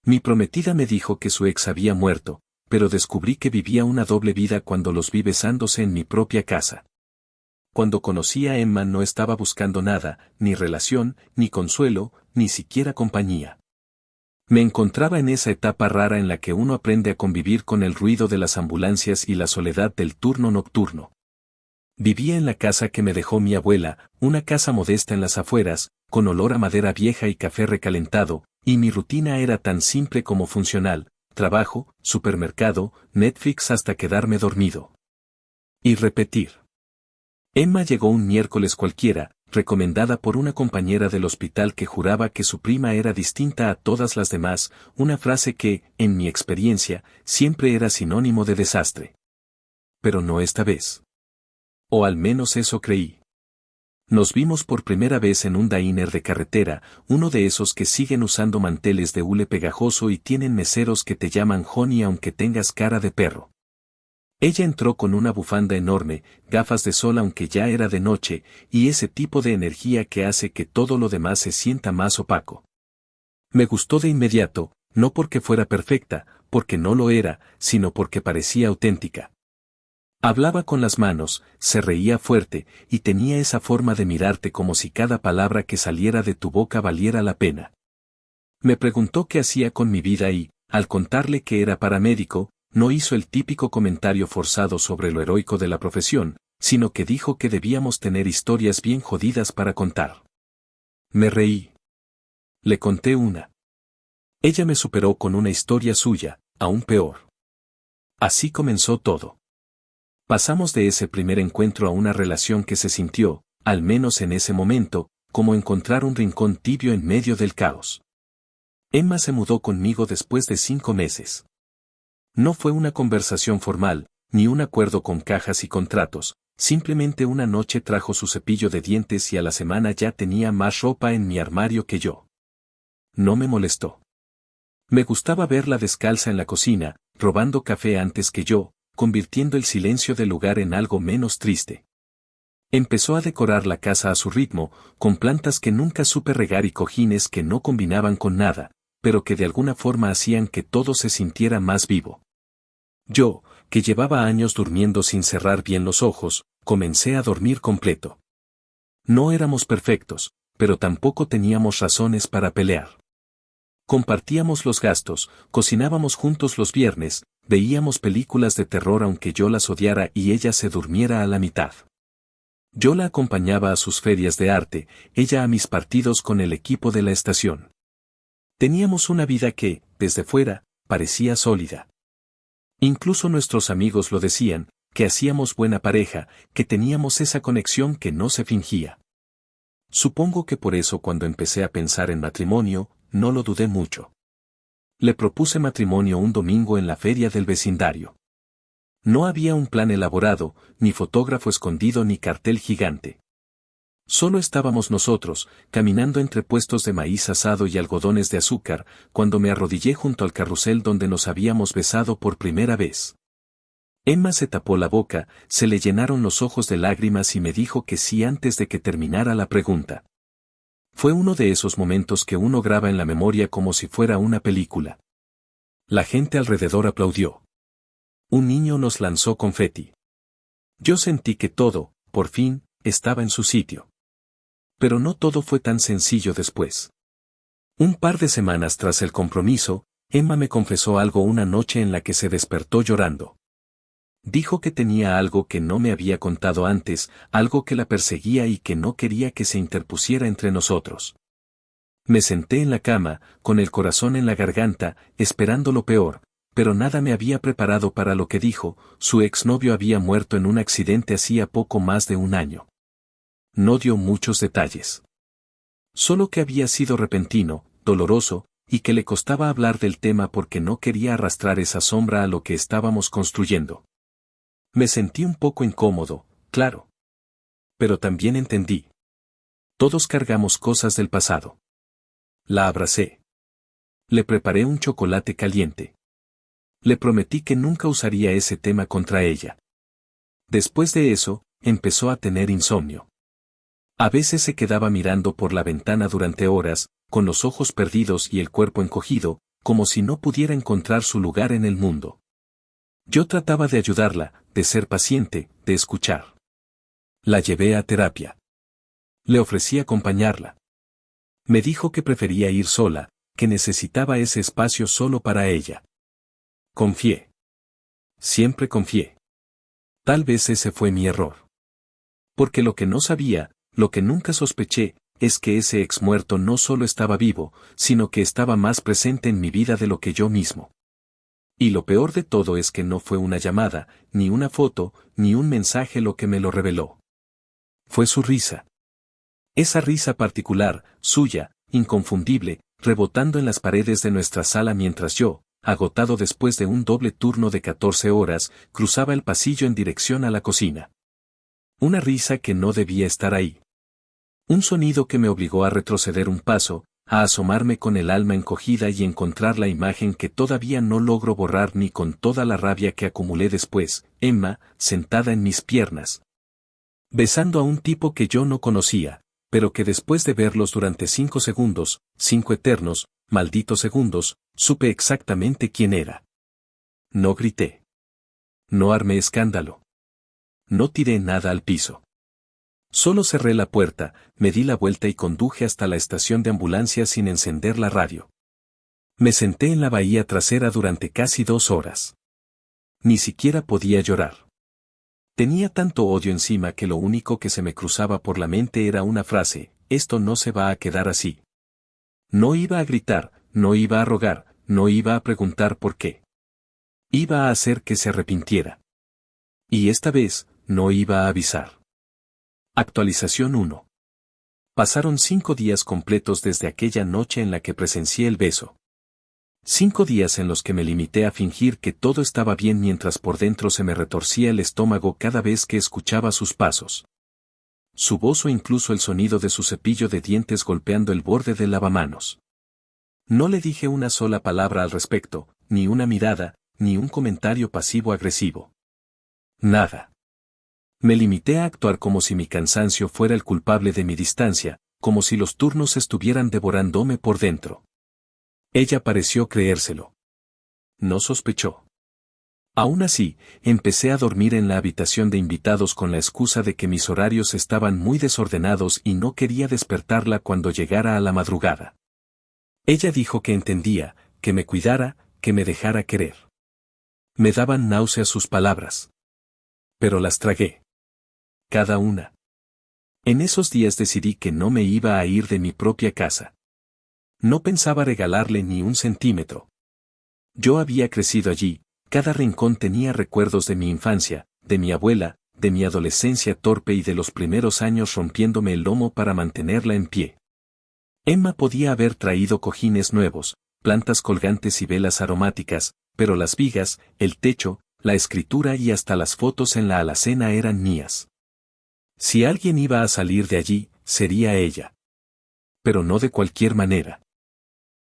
Mi prometida me dijo que su ex había muerto, pero descubrí que vivía una doble vida cuando los vi besándose en mi propia casa. Cuando conocí a Emma no estaba buscando nada, ni relación, ni consuelo, ni siquiera compañía. Me encontraba en esa etapa rara en la que uno aprende a convivir con el ruido de las ambulancias y la soledad del turno nocturno. Vivía en la casa que me dejó mi abuela, una casa modesta en las afueras, con olor a madera vieja y café recalentado, y mi rutina era tan simple como funcional: trabajo, supermercado, Netflix hasta quedarme dormido. Y repetir. Emma llegó un miércoles cualquiera, recomendada por una compañera del hospital que juraba que su prima era distinta a todas las demás, una frase que, en mi experiencia, siempre era sinónimo de desastre. Pero no esta vez. O al menos eso creí. Nos vimos por primera vez en un diner de carretera, uno de esos que siguen usando manteles de hule pegajoso y tienen meseros que te llaman honey aunque tengas cara de perro. Ella entró con una bufanda enorme, gafas de sol aunque ya era de noche, y ese tipo de energía que hace que todo lo demás se sienta más opaco. Me gustó de inmediato, no porque fuera perfecta, porque no lo era, sino porque parecía auténtica. Hablaba con las manos, se reía fuerte, y tenía esa forma de mirarte como si cada palabra que saliera de tu boca valiera la pena. Me preguntó qué hacía con mi vida y, al contarle que era paramédico, no hizo el típico comentario forzado sobre lo heroico de la profesión, sino que dijo que debíamos tener historias bien jodidas para contar. Me reí. Le conté una. Ella me superó con una historia suya, aún peor. Así comenzó todo. Pasamos de ese primer encuentro a una relación que se sintió, al menos en ese momento, como encontrar un rincón tibio en medio del caos. Emma se mudó conmigo después de 5 meses. No fue una conversación formal, ni un acuerdo con cajas y contratos, simplemente una noche trajo su cepillo de dientes y a la semana ya tenía más ropa en mi armario que yo. No me molestó. Me gustaba verla descalza en la cocina, robando café antes que yo, convirtiendo el silencio del lugar en algo menos triste. Empezó a decorar la casa a su ritmo, con plantas que nunca supe regar y cojines que no combinaban con nada, pero que de alguna forma hacían que todo se sintiera más vivo. Yo, que llevaba años durmiendo sin cerrar bien los ojos, comencé a dormir completo. No éramos perfectos, pero tampoco teníamos razones para pelear. Compartíamos los gastos, cocinábamos juntos los viernes, veíamos películas de terror aunque yo las odiara y ella se durmiera a la mitad. Yo la acompañaba a sus ferias de arte, ella a mis partidos con el equipo de la estación. Teníamos una vida que, desde fuera, parecía sólida. Incluso nuestros amigos lo decían, que hacíamos buena pareja, que teníamos esa conexión que no se fingía. Supongo que por eso cuando empecé a pensar en matrimonio, no lo dudé mucho. Le propuse matrimonio un domingo en la feria del vecindario. No había un plan elaborado, ni fotógrafo escondido ni cartel gigante. Solo estábamos nosotros, caminando entre puestos de maíz asado y algodones de azúcar, cuando me arrodillé junto al carrusel donde nos habíamos besado por primera vez. Emma se tapó la boca, se le llenaron los ojos de lágrimas y me dijo que sí antes de que terminara la pregunta. Fue uno de esos momentos que uno graba en la memoria como si fuera una película. La gente alrededor aplaudió. Un niño nos lanzó confeti. Yo sentí que todo, por fin, estaba en su sitio. Pero no todo fue tan sencillo después. Un par de semanas tras el compromiso, Emma me confesó algo una noche en la que se despertó llorando. Dijo que tenía algo que no me había contado antes, algo que la perseguía y que no quería que se interpusiera entre nosotros. Me senté en la cama, con el corazón en la garganta, esperando lo peor, pero nada me había preparado para lo que dijo: su exnovio había muerto en un accidente hacía poco más de 1 año. No dio muchos detalles. Solo que había sido repentino, doloroso, y que le costaba hablar del tema porque no quería arrastrar esa sombra a lo que estábamos construyendo. Me sentí un poco incómodo, claro. Pero también entendí. Todos cargamos cosas del pasado. La abracé. Le preparé un chocolate caliente. Le prometí que nunca usaría ese tema contra ella. Después de eso, empezó a tener insomnio. A veces se quedaba mirando por la ventana durante horas, con los ojos perdidos y el cuerpo encogido, como si no pudiera encontrar su lugar en el mundo. Yo trataba de ayudarla, de ser paciente, de escuchar. La llevé a terapia. Le ofrecí acompañarla. Me dijo que prefería ir sola, que necesitaba ese espacio solo para ella. Confié. Siempre confié. Tal vez ese fue mi error. Porque lo que no sabía, lo que nunca sospeché, es que ese ex muerto no solo estaba vivo, sino que estaba más presente en mi vida de lo que yo mismo. Y lo peor de todo es que no fue una llamada, ni una foto, ni un mensaje lo que me lo reveló. Fue su risa. Esa risa particular, suya, inconfundible, rebotando en las paredes de nuestra sala mientras yo, agotado después de un doble turno de 14 horas, cruzaba el pasillo en dirección a la cocina. Una risa que no debía estar ahí. Un sonido que me obligó a retroceder un paso, a asomarme con el alma encogida y encontrar la imagen que todavía no logro borrar ni con toda la rabia que acumulé después, Emma, sentada en mis piernas, besando a un tipo que yo no conocía, pero que después de verlos durante 5 segundos, 5 eternos, malditos segundos, supe exactamente quién era. No grité. No armé escándalo. No tiré nada al piso. Solo cerré la puerta, me di la vuelta y conduje hasta la estación de ambulancia sin encender la radio. Me senté en la bahía trasera durante casi 2 horas. Ni siquiera podía llorar. Tenía tanto odio encima que lo único que se me cruzaba por la mente era una frase: esto no se va a quedar así. No iba a gritar, no iba a rogar, no iba a preguntar por qué. Iba a hacer que se arrepintiera. Y esta vez, no iba a avisar. Actualización 1. Pasaron 5 días completos desde aquella noche en la que presencié el beso. 5 días en los que me limité a fingir que todo estaba bien mientras por dentro se me retorcía el estómago cada vez que escuchaba sus pasos. Su voz o incluso el sonido de su cepillo de dientes golpeando el borde del lavamanos. No le dije una sola palabra al respecto, ni una mirada, ni un comentario pasivo-agresivo. Nada. Me limité a actuar como si mi cansancio fuera el culpable de mi distancia, como si los turnos estuvieran devorándome por dentro. Ella pareció creérselo. No sospechó. Aún así, empecé a dormir en la habitación de invitados con la excusa de que mis horarios estaban muy desordenados y no quería despertarla cuando llegara a la madrugada. Ella dijo que entendía, que me cuidara, que me dejara querer. Me daban náuseas sus palabras. Pero las tragué. Cada una. En esos días decidí que no me iba a ir de mi propia casa. No pensaba regalarle ni un centímetro. Yo había crecido allí, cada rincón tenía recuerdos de mi infancia, de mi abuela, de mi adolescencia torpe y de los primeros años rompiéndome el lomo para mantenerla en pie. Emma podía haber traído cojines nuevos, plantas colgantes y velas aromáticas, pero las vigas, el techo, la escritura y hasta las fotos en la alacena eran mías. Si alguien iba a salir de allí, sería ella. Pero no de cualquier manera.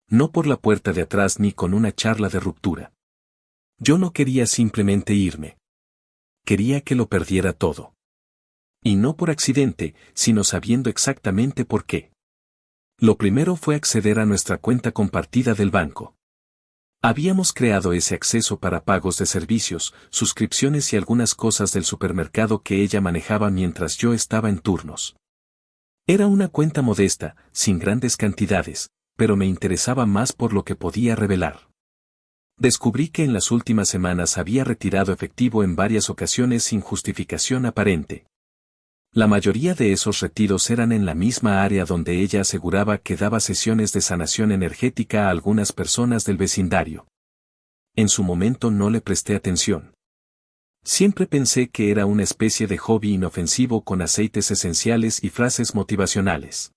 No por la puerta de atrás ni con una charla de ruptura. Yo no quería simplemente irme. Quería que lo perdiera todo. Y no por accidente, sino sabiendo exactamente por qué. Lo primero fue acceder a nuestra cuenta compartida del banco. Habíamos creado ese acceso para pagos de servicios, suscripciones y algunas cosas del supermercado que ella manejaba mientras yo estaba en turnos. Era una cuenta modesta, sin grandes cantidades, pero me interesaba más por lo que podía revelar. Descubrí que en las últimas semanas había retirado efectivo en varias ocasiones sin justificación aparente. La mayoría de esos retiros eran en la misma área donde ella aseguraba que daba sesiones de sanación energética a algunas personas del vecindario. En su momento no le presté atención. Siempre pensé que era una especie de hobby inofensivo con aceites esenciales y frases motivacionales.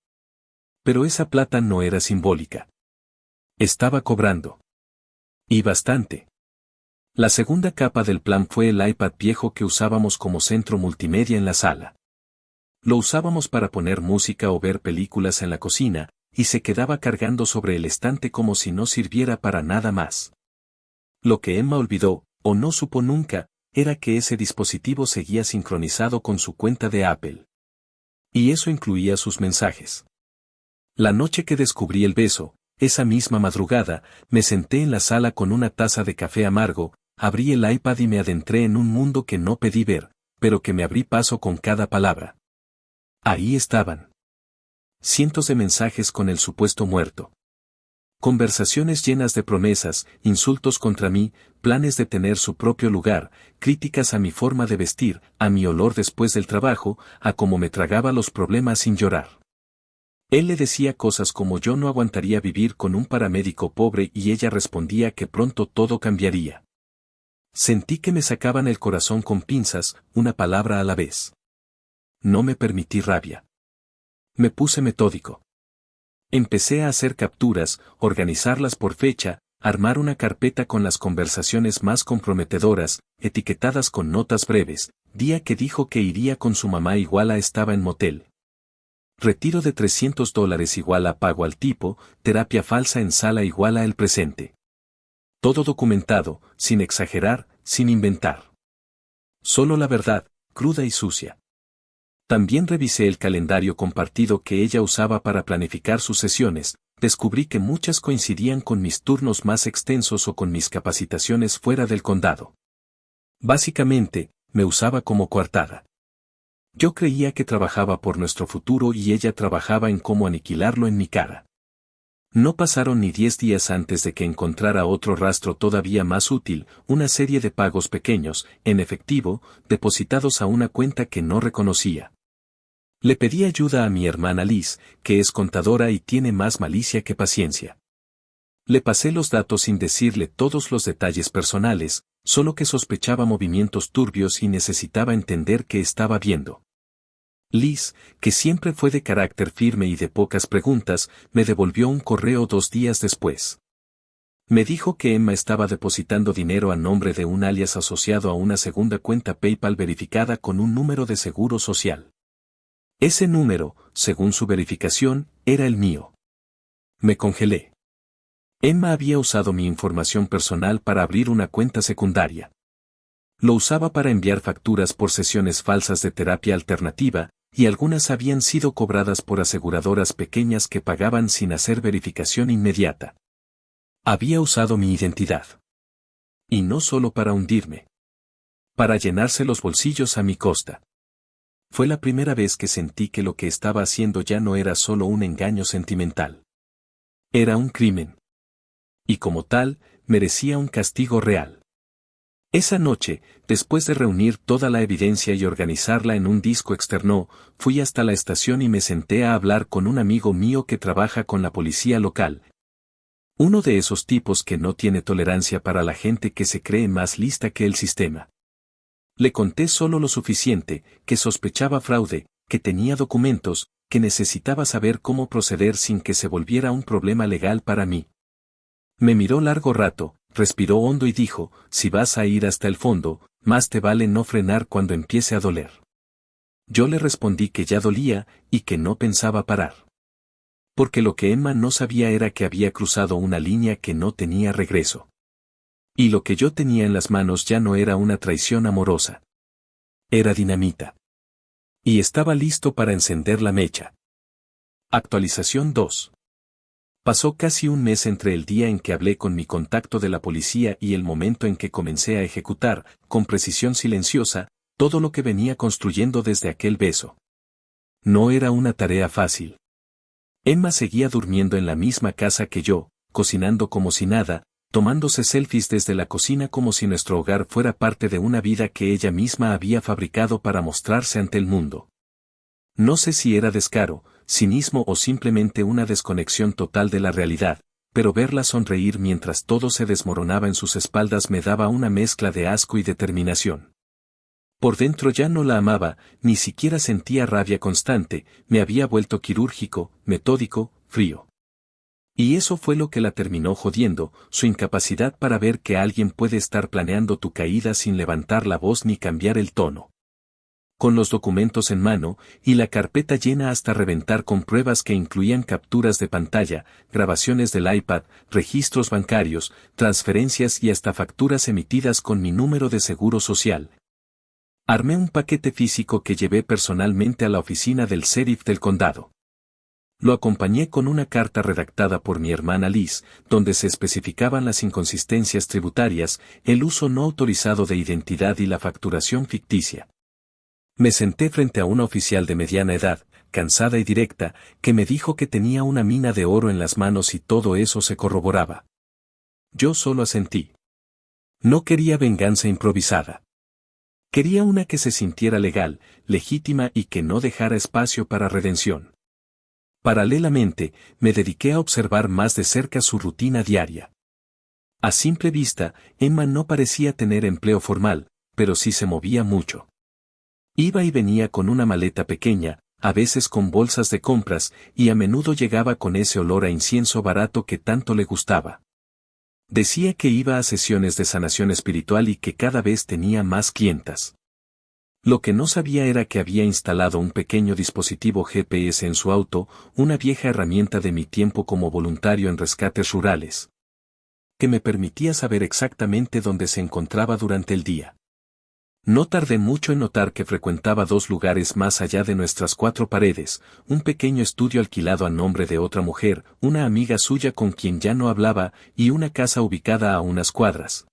Pero esa plata no era simbólica. Estaba cobrando. Y bastante. La segunda capa del plan fue el iPad viejo que usábamos como centro multimedia en la sala. Lo usábamos para poner música o ver películas en la cocina, y se quedaba cargando sobre el estante como si no sirviera para nada más. Lo que Emma olvidó, o no supo nunca, era que ese dispositivo seguía sincronizado con su cuenta de Apple. Y eso incluía sus mensajes. La noche que descubrí el beso, Esa misma madrugada, me senté en la sala con una taza de café amargo, abrí el iPad y me adentré en un mundo que no pedí ver, pero que me abrí paso con cada palabra. Ahí estaban. Cientos de mensajes con el supuesto muerto. Conversaciones llenas de promesas, insultos contra mí, planes de tener su propio lugar, críticas a mi forma de vestir, a mi olor después del trabajo, a cómo me tragaba los problemas sin llorar. Él le decía cosas como yo no aguantaría vivir con un paramédico pobre y ella respondía que pronto todo cambiaría. Sentí que me sacaban el corazón con pinzas, una palabra a la vez. No me permití rabia. Me puse metódico. Empecé a hacer capturas, organizarlas por fecha, armar una carpeta con las conversaciones más comprometedoras, etiquetadas con notas breves, día que dijo que iría con su mamá igual a estaba en motel. Retiro de $300 igual a pago al tipo, terapia falsa en sala igual a el presente. Todo documentado, sin exagerar, sin inventar. Solo la verdad, cruda y sucia. También revisé el calendario compartido que ella usaba para planificar sus sesiones, descubrí que muchas coincidían con mis turnos más extensos o con mis capacitaciones fuera del condado. Básicamente, me usaba como coartada. Yo creía que trabajaba por nuestro futuro y ella trabajaba en cómo aniquilarlo en mi cara. No pasaron ni 10 días antes de que encontrara otro rastro todavía más útil, una serie de pagos pequeños, en efectivo, depositados a una cuenta que no reconocía. Le pedí ayuda a mi hermana Liz, que es contadora y tiene más malicia que paciencia. Le pasé los datos sin decirle todos los detalles personales, solo que sospechaba movimientos turbios y necesitaba entender qué estaba viendo. Liz, que siempre fue de carácter firme y de pocas preguntas, me devolvió un correo 2 días después. Me dijo que Emma estaba depositando dinero a nombre de un alias asociado a una segunda cuenta PayPal verificada con un número de seguro social. Ese número, según su verificación, era el mío. Me congelé. Emma había usado mi información personal para abrir una cuenta secundaria. Lo usaba para enviar facturas por sesiones falsas de terapia alternativa, y algunas habían sido cobradas por aseguradoras pequeñas que pagaban sin hacer verificación inmediata. Había usado mi identidad. Y no solo para hundirme. Para llenarse los bolsillos a mi costa. Fue la primera vez que sentí que lo que estaba haciendo ya no era solo un engaño sentimental. Era un crimen. Y como tal, merecía un castigo real. Esa noche, después de reunir toda la evidencia y organizarla en un disco externo, fui hasta la estación y me senté a hablar con un amigo mío que trabaja con la policía local. Uno de esos tipos que no tiene tolerancia para la gente que se cree más lista que el sistema. Le conté solo lo suficiente, que sospechaba fraude, que tenía documentos, que necesitaba saber cómo proceder sin que se volviera un problema legal para mí. Me miró largo rato, respiró hondo y dijo, si vas a ir hasta el fondo, más te vale no frenar cuando empiece a doler. Yo le respondí que ya dolía, y que no pensaba parar. Porque lo que Emma no sabía era que había cruzado una línea que no tenía regreso. Y lo que yo tenía en las manos ya no era una traición amorosa. Era dinamita. Y estaba listo para encender la mecha. Actualización 2. Pasó casi un mes entre el día en que hablé con mi contacto de la policía y el momento en que comencé a ejecutar, con precisión silenciosa, todo lo que venía construyendo desde aquel beso. No era una tarea fácil. Emma seguía durmiendo en la misma casa que yo, cocinando como si nada, tomándose selfies desde la cocina como si nuestro hogar fuera parte de una vida que ella misma había fabricado para mostrarse ante el mundo. No sé si era descaro, cinismo o simplemente una desconexión total de la realidad, pero verla sonreír mientras todo se desmoronaba en sus espaldas me daba una mezcla de asco y determinación. Por dentro ya no la amaba, ni siquiera sentía rabia constante, me había vuelto quirúrgico, metódico, frío. Y eso fue lo que la terminó jodiendo, su incapacidad para ver que alguien puede estar planeando tu caída sin levantar la voz ni cambiar el tono. Con los documentos en mano, y la carpeta llena hasta reventar con pruebas que incluían capturas de pantalla, grabaciones del iPad, registros bancarios, transferencias y hasta facturas emitidas con mi número de seguro social. Armé un paquete físico que llevé personalmente a la oficina del sheriff del condado. Lo acompañé con una carta redactada por mi hermana Liz, donde se especificaban las inconsistencias tributarias, el uso no autorizado de identidad y la facturación ficticia. Me senté frente a una oficial de mediana edad, cansada y directa, que me dijo que tenía una mina de oro en las manos y todo eso se corroboraba. Yo solo asentí. No quería venganza improvisada. Quería una que se sintiera legal, legítima y que no dejara espacio para redención. Paralelamente, me dediqué a observar más de cerca su rutina diaria. A simple vista, Emma no parecía tener empleo formal, pero sí se movía mucho. Iba y venía con una maleta pequeña, a veces con bolsas de compras, y a menudo llegaba con ese olor a incienso barato que tanto le gustaba. Decía que iba a sesiones de sanación espiritual y que cada vez tenía más clientas. Lo que no sabía era que había instalado un pequeño dispositivo GPS en su auto, una vieja herramienta de mi tiempo como voluntario en rescates rurales, que me permitía saber exactamente dónde se encontraba durante el día. No tardé mucho en notar que frecuentaba dos lugares más allá de nuestras cuatro paredes, un pequeño estudio alquilado a nombre de otra mujer, una amiga suya con quien ya no hablaba, y una casa ubicada a unas cuadras,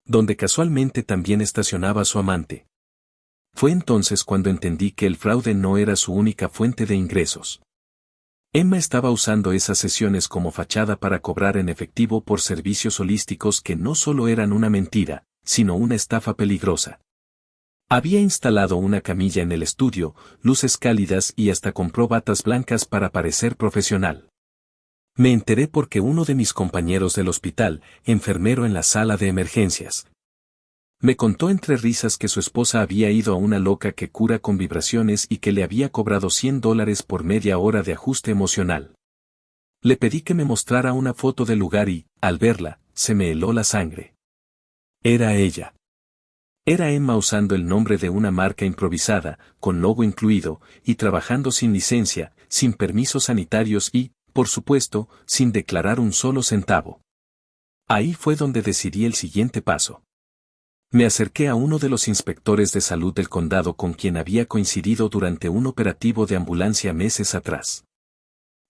donde casualmente también estacionaba su amante. Fue entonces cuando entendí que el fraude no era su única fuente de ingresos. Emma estaba usando esas sesiones como fachada para cobrar en efectivo por servicios holísticos que no solo eran una mentira, sino una estafa peligrosa. Había instalado una camilla en el estudio, luces cálidas y hasta compró batas blancas para parecer profesional. Me enteré porque uno de mis compañeros del hospital, enfermero en la sala de emergencias, me contó entre risas que su esposa había ido a una loca que cura con vibraciones y que le había cobrado $100 por media hora de ajuste emocional. Le pedí que me mostrara una foto del lugar y, al verla, se me heló la sangre. Era ella. Era Emma usando el nombre de una marca improvisada, con logo incluido, y trabajando sin licencia, sin permisos sanitarios y, por supuesto, sin declarar un solo centavo. Ahí fue donde decidí el siguiente paso. Me acerqué a uno de los inspectores de salud del condado con quien había coincidido durante un operativo de ambulancia meses atrás.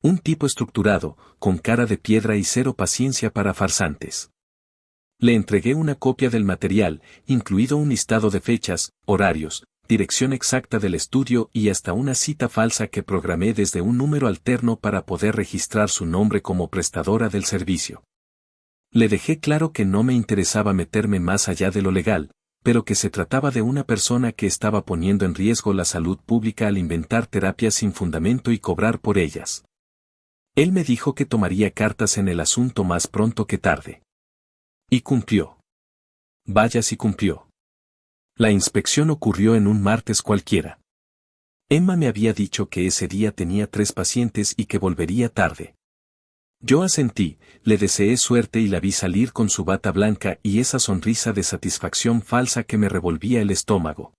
Un tipo estructurado, con cara de piedra y cero paciencia para farsantes. Le entregué una copia del material, incluido un listado de fechas, horarios, dirección exacta del estudio y hasta una cita falsa que programé desde un número alterno para poder registrar su nombre como prestadora del servicio. Le dejé claro que no me interesaba meterme más allá de lo legal, pero que se trataba de una persona que estaba poniendo en riesgo la salud pública al inventar terapias sin fundamento y cobrar por ellas. Él me dijo que tomaría cartas en el asunto más pronto que tarde. Y cumplió. Vaya si cumplió. La inspección ocurrió en un martes cualquiera. Emma me había dicho que ese día tenía 3 pacientes y que volvería tarde. Yo asentí, le deseé suerte y la vi salir con su bata blanca y esa sonrisa de satisfacción falsa que me revolvía el estómago.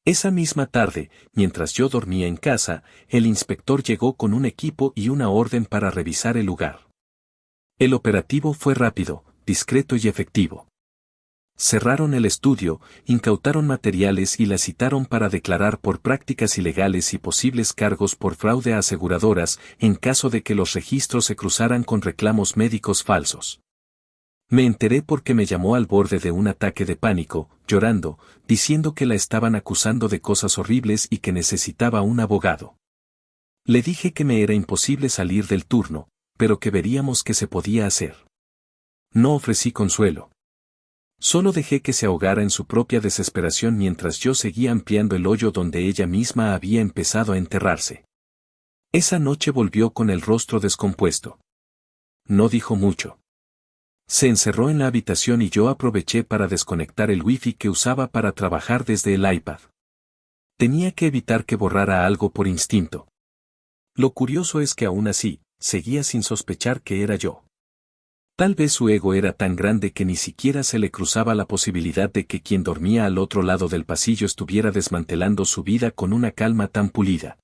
Esa misma tarde, mientras yo dormía en casa, el inspector llegó con un equipo y una orden para revisar el lugar. El operativo fue rápido, discreto y efectivo. Cerraron el estudio, incautaron materiales y la citaron para declarar por prácticas ilegales y posibles cargos por fraude a aseguradoras en caso de que los registros se cruzaran con reclamos médicos falsos. Me enteré porque me llamó al borde de un ataque de pánico, llorando, diciendo que la estaban acusando de cosas horribles y que necesitaba un abogado. Le dije que me era imposible salir del turno, pero que veríamos qué se podía hacer. No ofrecí consuelo. Solo dejé que se ahogara en su propia desesperación mientras yo seguía ampliando el hoyo donde ella misma había empezado a enterrarse. Esa noche volvió con el rostro descompuesto. No dijo mucho. Se encerró en la habitación y yo aproveché para desconectar el wifi que usaba para trabajar desde el iPad. Tenía que evitar que borrara algo por instinto. Lo curioso es que aún así, seguía sin sospechar que era yo. Tal vez su ego era tan grande que ni siquiera se le cruzaba la posibilidad de que quien dormía al otro lado del pasillo estuviera desmantelando su vida con una calma tan pulida.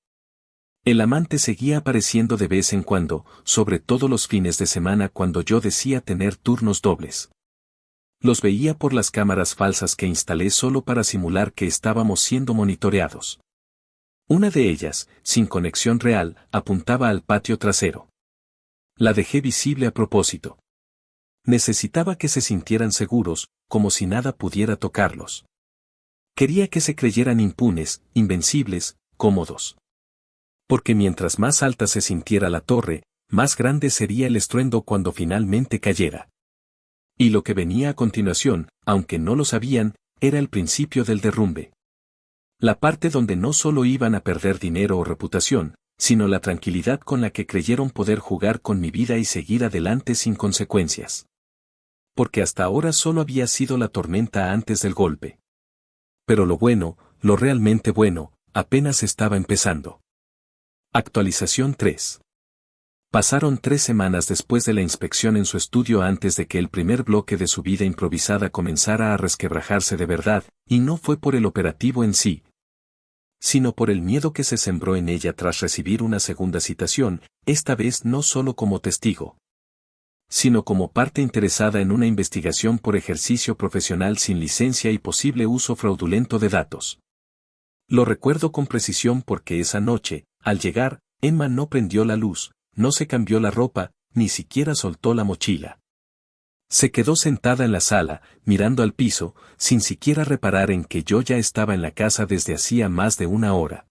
El amante seguía apareciendo de vez en cuando, sobre todo los fines de semana cuando yo decía tener turnos dobles. Los veía por las cámaras falsas que instalé solo para simular que estábamos siendo monitoreados. Una de ellas, sin conexión real, apuntaba al patio trasero. La dejé visible a propósito. Necesitaba que se sintieran seguros, como si nada pudiera tocarlos. Quería que se creyeran impunes, invencibles, cómodos. Porque mientras más alta se sintiera la torre, más grande sería el estruendo cuando finalmente cayera. Y lo que venía a continuación, aunque no lo sabían, era el principio del derrumbe. La parte donde no solo iban a perder dinero o reputación, sino la tranquilidad con la que creyeron poder jugar con mi vida y seguir adelante sin consecuencias. Porque hasta ahora solo había sido la tormenta antes del golpe. Pero lo bueno, lo realmente bueno, apenas estaba empezando. Actualización 3. Pasaron 3 semanas después de la inspección en su estudio antes de que el primer bloque de su vida improvisada comenzara a resquebrajarse de verdad, y no fue por el operativo en sí, sino por el miedo que se sembró en ella tras recibir una segunda citación, esta vez no solo como testigo, sino como parte interesada en una investigación por ejercicio profesional sin licencia y posible uso fraudulento de datos. Lo recuerdo con precisión porque esa noche, al llegar, Emma no prendió la luz, no se cambió la ropa, ni siquiera soltó la mochila. Se quedó sentada en la sala, mirando al piso, sin siquiera reparar en que yo ya estaba en la casa desde hacía más de una hora.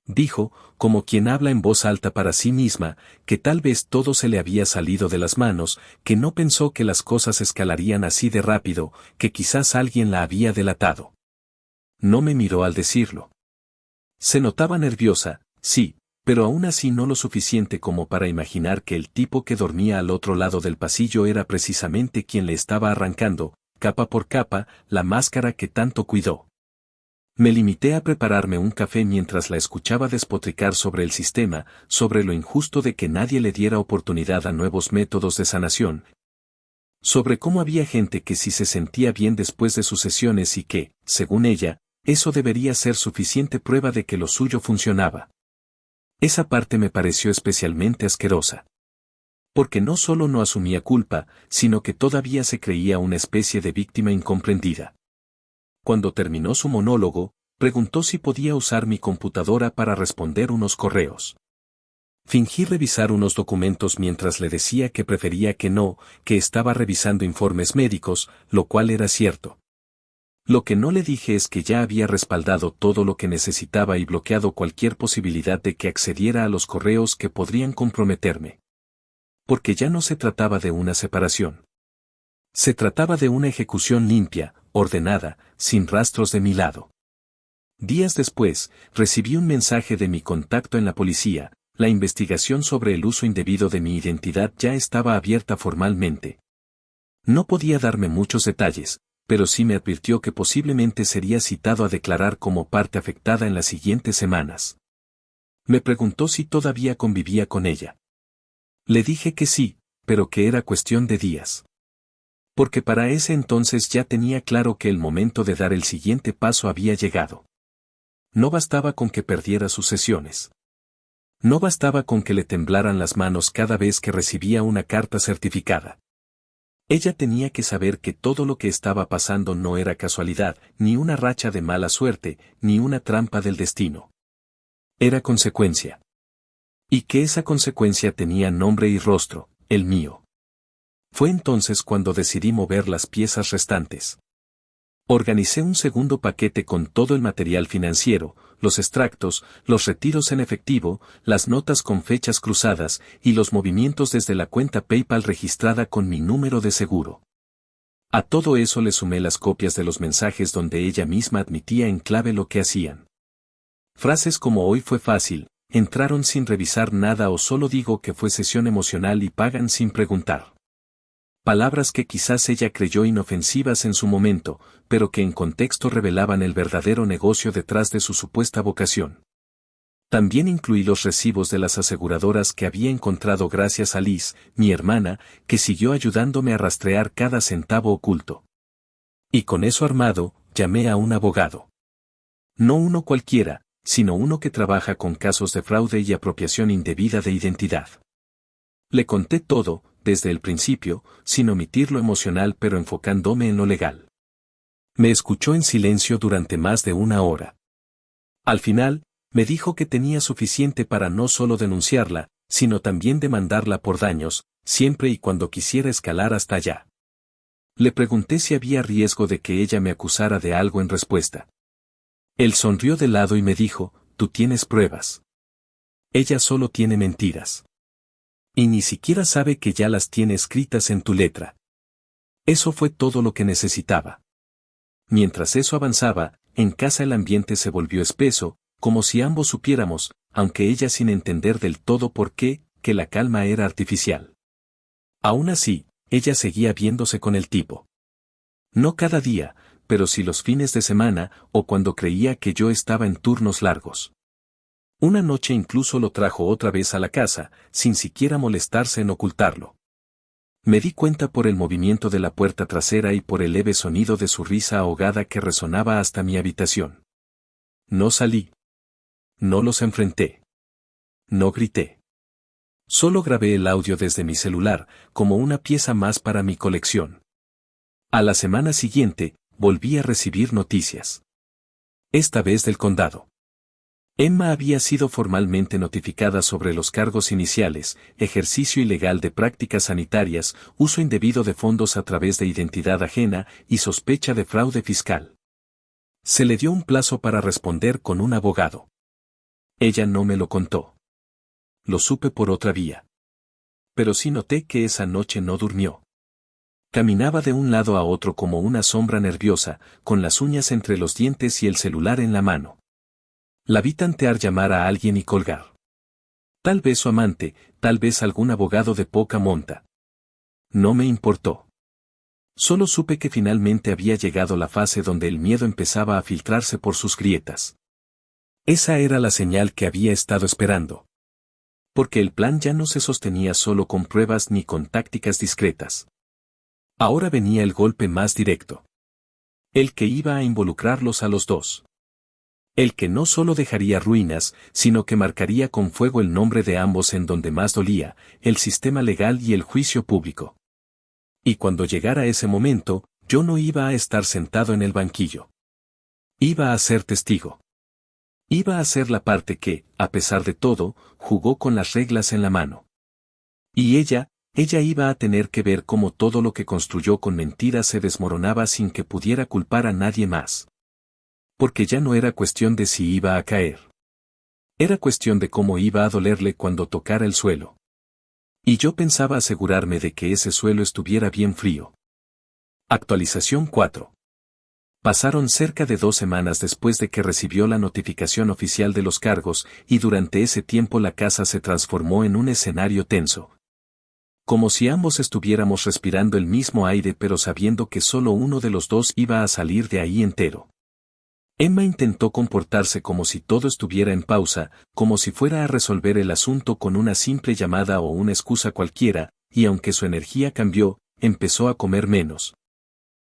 Dijo, como quien habla en voz alta para sí misma, que tal vez todo se le había salido de las manos, que no pensó que las cosas escalarían así de rápido, que quizás alguien la había delatado. No me miró al decirlo. Se notaba nerviosa, sí, pero aún así no lo suficiente como para imaginar que el tipo que dormía al otro lado del pasillo era precisamente quien le estaba arrancando, capa por capa, la máscara que tanto cuidó. Me limité a prepararme un café mientras la escuchaba despotricar sobre el sistema, sobre lo injusto de que nadie le diera oportunidad a nuevos métodos de sanación, sobre cómo había gente que sí se sentía bien después de sus sesiones y que, según ella, eso debería ser suficiente prueba de que lo suyo funcionaba. Esa parte me pareció especialmente asquerosa. Porque no solo no asumía culpa, sino que todavía se creía una especie de víctima incomprendida. Cuando terminó su monólogo, preguntó si podía usar mi computadora para responder unos correos. Fingí revisar unos documentos mientras le decía que prefería que no, que estaba revisando informes médicos, lo cual era cierto. Lo que no le dije es que ya había respaldado todo lo que necesitaba y bloqueado cualquier posibilidad de que accediera a los correos que podrían comprometerme. Porque ya no se trataba de una separación. Se trataba de una ejecución limpia, ordenada, sin rastros de mi lado. Días después, recibí un mensaje de mi contacto en la policía. La investigación sobre el uso indebido de mi identidad ya estaba abierta formalmente. No podía darme muchos detalles, pero sí me advirtió que posiblemente sería citado a declarar como parte afectada en las siguientes semanas. Me preguntó si todavía convivía con ella. Le dije que sí, pero que era cuestión de días. Porque para ese entonces ya tenía claro que el momento de dar el siguiente paso había llegado. No bastaba con que perdiera sus sesiones. No bastaba con que le temblaran las manos cada vez que recibía una carta certificada. Ella tenía que saber que todo lo que estaba pasando no era casualidad, ni una racha de mala suerte, ni una trampa del destino. Era consecuencia. Y que esa consecuencia tenía nombre y rostro, el mío. Fue entonces cuando decidí mover las piezas restantes. Organicé un segundo paquete con todo el material financiero, los extractos, los retiros en efectivo, las notas con fechas cruzadas y los movimientos desde la cuenta PayPal registrada con mi número de seguro. A todo eso le sumé las copias de los mensajes donde ella misma admitía en clave lo que hacían. Frases como hoy fue fácil, entraron sin revisar nada o solo digo que fue sesión emocional y pagan sin preguntar. Palabras que quizás ella creyó inofensivas en su momento, pero que en contexto revelaban el verdadero negocio detrás de su supuesta vocación. También incluí los recibos de las aseguradoras que había encontrado gracias a Liz, mi hermana, que siguió ayudándome a rastrear cada centavo oculto. Y con eso armado, llamé a un abogado. No uno cualquiera, sino uno que trabaja con casos de fraude y apropiación indebida de identidad. Le conté todo, desde el principio, sin omitir lo emocional pero enfocándome en lo legal. Me escuchó en silencio durante más de una hora. Al final, Me dijo que tenía suficiente para no solo denunciarla, sino también demandarla por daños, siempre y cuando quisiera escalar hasta allá. Le pregunté si había riesgo de que ella me acusara de algo en respuesta. Él sonrió de lado y me dijo, tú tienes pruebas. Ella solo tiene mentiras. Y ni siquiera sabe que ya las tiene escritas en tu letra. Eso fue todo lo que necesitaba. Mientras eso avanzaba, en casa el ambiente se volvió espeso, como si ambos supiéramos, aunque ella sin entender del todo por qué, que la calma era artificial. Aún así, ella seguía viéndose con el tipo. No cada día, pero sí los fines de semana, o cuando creía que yo estaba en turnos largos. Una noche incluso lo trajo otra vez a la casa, sin siquiera molestarse en ocultarlo. Me di cuenta por el movimiento de la puerta trasera y por el leve sonido de su risa ahogada que resonaba hasta mi habitación. No salí. No los enfrenté. No grité. Solo grabé el audio desde mi celular, como una pieza más para mi colección. A la semana siguiente, volví a recibir noticias. Esta vez del condado. Emma había sido formalmente notificada sobre los cargos iniciales, ejercicio ilegal de prácticas sanitarias, uso indebido de fondos a través de identidad ajena y sospecha de fraude fiscal. Se le dio un plazo para responder con un abogado. Ella no me lo contó. Lo supe por otra vía. Pero sí noté que esa noche no durmió. Caminaba de un lado a otro como una sombra nerviosa, con las uñas entre los dientes y el celular en la mano. La vi tantear llamar a alguien y colgar. Tal vez su amante, tal vez algún abogado de poca monta. No me importó. Solo supe que finalmente había llegado la fase donde el miedo empezaba a filtrarse por sus grietas. Esa era la señal que había estado esperando. Porque el plan ya no se sostenía solo con pruebas ni con tácticas discretas. Ahora venía el golpe más directo. El que iba a involucrarlos a los dos. El que no solo dejaría ruinas, sino que marcaría con fuego el nombre de ambos en donde más dolía, el sistema legal y el juicio público. Y cuando llegara ese momento, yo no iba a estar sentado en el banquillo. Iba a ser testigo. Iba a ser la parte que, a pesar de todo, jugó con las reglas en la mano. Y ella iba a tener que ver cómo todo lo que construyó con mentiras se desmoronaba sin que pudiera culpar a nadie más. Porque ya no era cuestión de si iba a caer. Era cuestión de cómo iba a dolerle cuando tocara el suelo. Y yo pensaba asegurarme de que ese suelo estuviera bien frío. Actualización 4. Pasaron cerca de 2 semanas después de que recibió la notificación oficial de los cargos, y durante ese tiempo la casa se transformó en un escenario tenso. Como si ambos estuviéramos respirando el mismo aire pero sabiendo que solo uno de los dos iba a salir de ahí entero. Emma intentó comportarse como si todo estuviera en pausa, como si fuera a resolver el asunto con una simple llamada o una excusa cualquiera, y aunque su energía cambió, empezó a comer menos.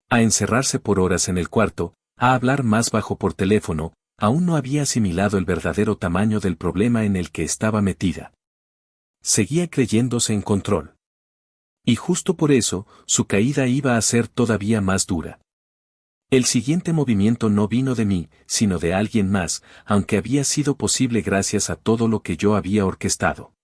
A encerrarse por horas en el cuarto, a hablar más bajo por teléfono, aún no había asimilado el verdadero tamaño del problema en el que estaba metida. Seguía creyéndose en control. Y justo por eso, su caída iba a ser todavía más dura. El siguiente movimiento no vino de mí, sino de alguien más, aunque había sido posible gracias a todo lo que yo había orquestado.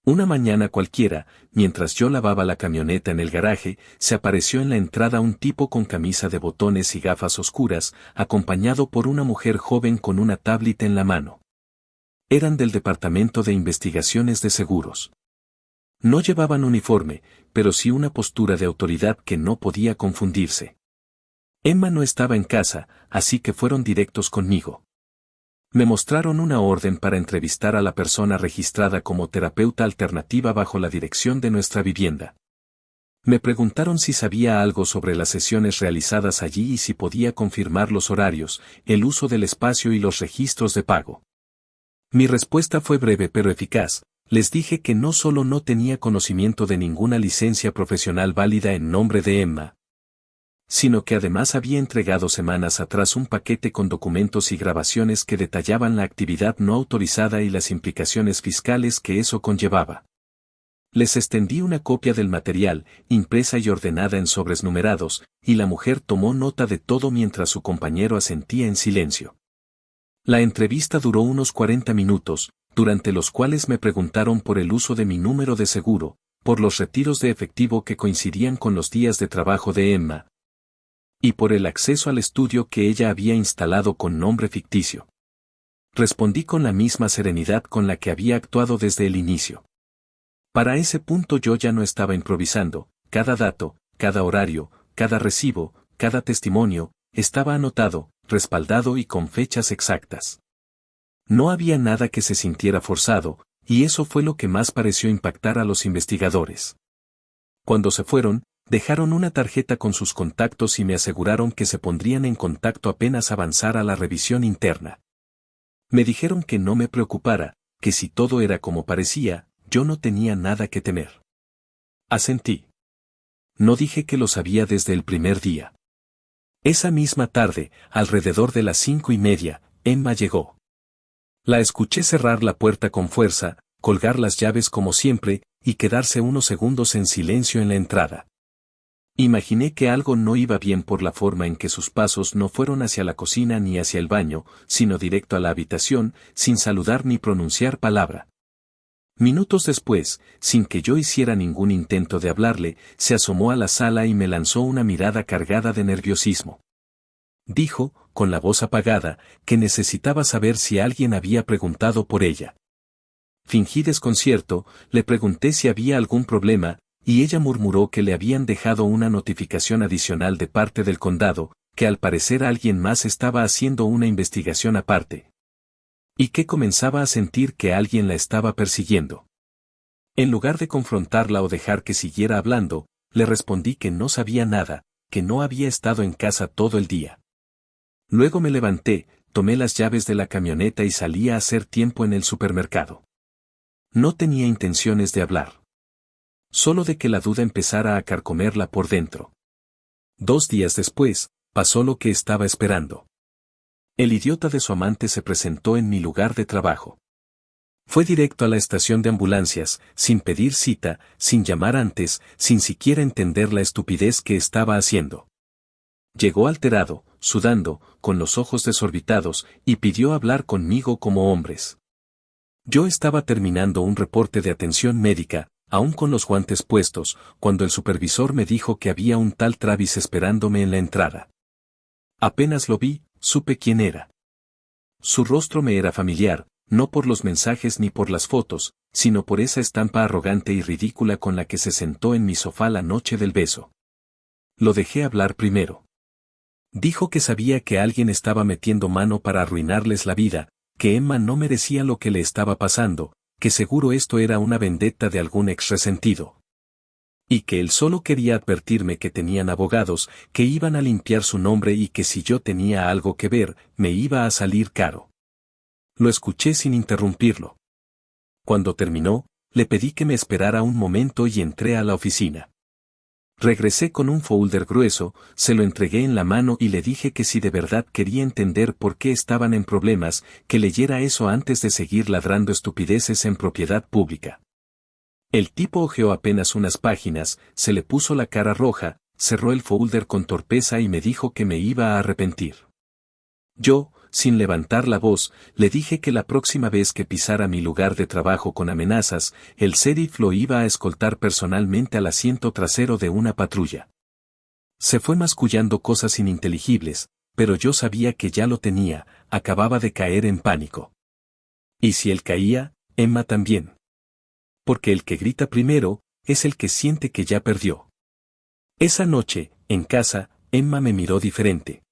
Una mañana cualquiera, mientras yo lavaba la camioneta en el garaje, se apareció en la entrada un tipo con camisa de botones y gafas oscuras, acompañado por una mujer joven con una tablet en la mano. Eran del Departamento de Investigaciones de Seguros. No llevaban uniforme, pero sí una postura de autoridad que no podía confundirse. Emma no estaba en casa, así que fueron directos conmigo. Me mostraron una orden para entrevistar a la persona registrada como terapeuta alternativa bajo la dirección de nuestra vivienda. Me preguntaron si sabía algo sobre las sesiones realizadas allí y si podía confirmar los horarios, el uso del espacio y los registros de pago. Mi respuesta fue breve pero eficaz. Les dije que no solo no tenía conocimiento de ninguna licencia profesional válida en nombre de Emma, sino que además había entregado semanas atrás un paquete con documentos y grabaciones que detallaban la actividad no autorizada y las implicaciones fiscales que eso conllevaba. Les extendí una copia del material, impresa y ordenada en sobres numerados, y la mujer tomó nota de todo mientras su compañero asentía en silencio. La entrevista duró unos 40 minutos, durante los cuales me preguntaron por el uso de mi número de seguro, por los retiros de efectivo que coincidían con los días de trabajo de Emma, y por el acceso al estudio que ella había instalado con nombre ficticio. Respondí con la misma serenidad con la que había actuado desde el inicio. Para ese punto yo ya no estaba improvisando, cada dato, cada horario, cada recibo, cada testimonio, estaba anotado, respaldado y con fechas exactas. No había nada que se sintiera forzado, y eso fue lo que más pareció impactar a los investigadores. Cuando se fueron, dejaron una tarjeta con sus contactos y me aseguraron que se pondrían en contacto apenas avanzara la revisión interna. Me dijeron que no me preocupara, que si todo era como parecía, yo no tenía nada que temer. Asentí. No dije que lo sabía desde el primer día. Esa misma tarde, alrededor de las 5:30, Emma llegó. La escuché cerrar la puerta con fuerza, colgar las llaves como siempre, y quedarse unos segundos en silencio en la entrada. Imaginé que algo no iba bien por la forma en que sus pasos no fueron hacia la cocina ni hacia el baño, sino directo a la habitación, sin saludar ni pronunciar palabra. Minutos después, sin que yo hiciera ningún intento de hablarle, se asomó a la sala y me lanzó una mirada cargada de nerviosismo. Dijo, con la voz apagada, que necesitaba saber si alguien había preguntado por ella. Fingí desconcierto, le pregunté si había algún problema, y ella murmuró que le habían dejado una notificación adicional de parte del condado, que al parecer alguien más estaba haciendo una investigación aparte. Y que comenzaba a sentir que alguien la estaba persiguiendo. En lugar de confrontarla o dejar que siguiera hablando, le respondí que no sabía nada, que no había estado en casa todo el día. Luego me levanté, tomé las llaves de la camioneta y salí a hacer tiempo en el supermercado. No tenía intenciones de hablar. Solo de que la duda empezara a carcomerla por dentro. 2 días después, pasó lo que estaba esperando. El idiota de su amante se presentó en mi lugar de trabajo. Fue directo a la estación de ambulancias, sin pedir cita, sin llamar antes, sin siquiera entender la estupidez que estaba haciendo. Llegó alterado, sudando, con los ojos desorbitados, y pidió hablar conmigo como hombres. Yo estaba terminando un reporte de atención médica, aún con los guantes puestos, cuando el supervisor me dijo que había un tal Travis esperándome en la entrada. Apenas lo vi, supe quién era. Su rostro me era familiar, no por los mensajes ni por las fotos, sino por esa estampa arrogante y ridícula con la que se sentó en mi sofá la noche del beso. Lo dejé hablar primero. Dijo que sabía que alguien estaba metiendo mano para arruinarles la vida, que Emma no merecía lo que le estaba pasando, que seguro esto era una vendetta de algún ex resentido. Y que él solo quería advertirme que tenían abogados, que iban a limpiar su nombre y que si yo tenía algo que ver, me iba a salir caro. Lo escuché sin interrumpirlo. Cuando terminó, le pedí que me esperara un momento y entré a la oficina. Regresé con un folder grueso, se lo entregué en la mano y le dije que si de verdad quería entender por qué estaban en problemas, que leyera eso antes de seguir ladrando estupideces en propiedad pública. El tipo hojeó apenas unas páginas, se le puso la cara roja, cerró el folder con torpeza y me dijo que me iba a arrepentir. Yo, sin levantar la voz, le dije que la próxima vez que pisara mi lugar de trabajo con amenazas, el sheriff lo iba a escoltar personalmente al asiento trasero de una patrulla. Se fue mascullando cosas ininteligibles, pero yo sabía que ya lo tenía, acababa de caer en pánico. Y si él caía, Emma también. Porque el que grita primero, es el que siente que ya perdió. Esa noche, en casa, Emma me miró diferente.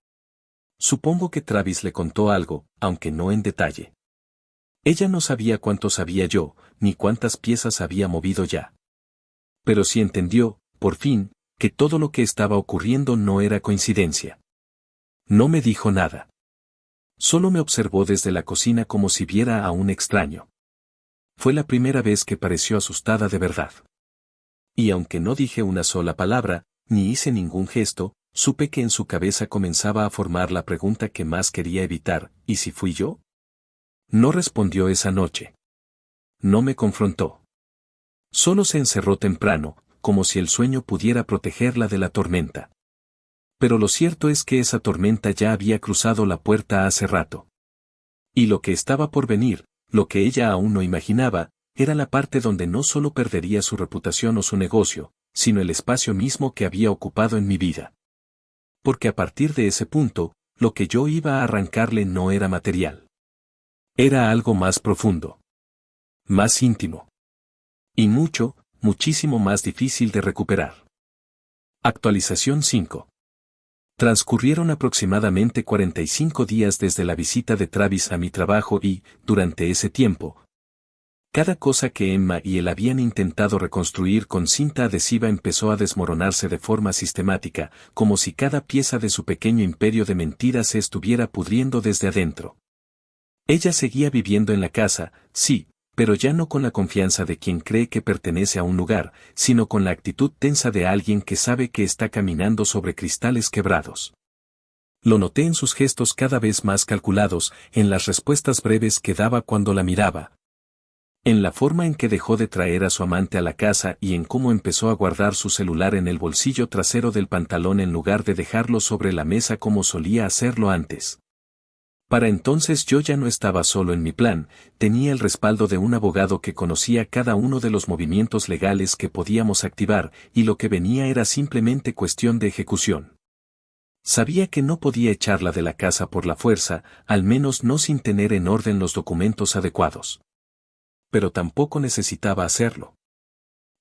Supongo que Travis le contó algo, aunque no en detalle. Ella no sabía cuánto sabía yo, ni cuántas piezas había movido ya. Pero sí entendió, por fin, que todo lo que estaba ocurriendo no era coincidencia. No me dijo nada. Solo me observó desde la cocina como si viera a un extraño. Fue la primera vez que pareció asustada de verdad. Y aunque no dije una sola palabra, ni hice ningún gesto, supe que en su cabeza comenzaba a formar la pregunta que más quería evitar, ¿y si fui yo? No respondió esa noche. No me confrontó. Solo se encerró temprano, como si el sueño pudiera protegerla de la tormenta. Pero lo cierto es que esa tormenta ya había cruzado la puerta hace rato. Y lo que estaba por venir, lo que ella aún no imaginaba, era la parte donde no solo perdería su reputación o su negocio, sino el espacio mismo que había ocupado en mi vida. Porque a partir de ese punto, lo que yo iba a arrancarle no era material. Era algo más profundo. Más íntimo. Y muchísimo más difícil de recuperar. Actualización 5. Transcurrieron aproximadamente 45 días desde la visita de Travis a mi trabajo y, durante ese tiempo, cada cosa que Emma y él habían intentado reconstruir con cinta adhesiva empezó a desmoronarse de forma sistemática, como si cada pieza de su pequeño imperio de mentiras se estuviera pudriendo desde adentro. Ella seguía viviendo en la casa, sí, pero ya no con la confianza de quien cree que pertenece a un lugar, sino con la actitud tensa de alguien que sabe que está caminando sobre cristales quebrados. Lo noté en sus gestos cada vez más calculados, en las respuestas breves que daba cuando la miraba, en la forma en que dejó de traer a su amante a la casa y en cómo empezó a guardar su celular en el bolsillo trasero del pantalón en lugar de dejarlo sobre la mesa como solía hacerlo antes. Para entonces yo ya no estaba solo en mi plan, tenía el respaldo de un abogado que conocía cada uno de los movimientos legales que podíamos activar, y lo que venía era simplemente cuestión de ejecución. Sabía que no podía echarla de la casa por la fuerza, al menos no sin tener en orden los documentos adecuados. Pero tampoco necesitaba hacerlo.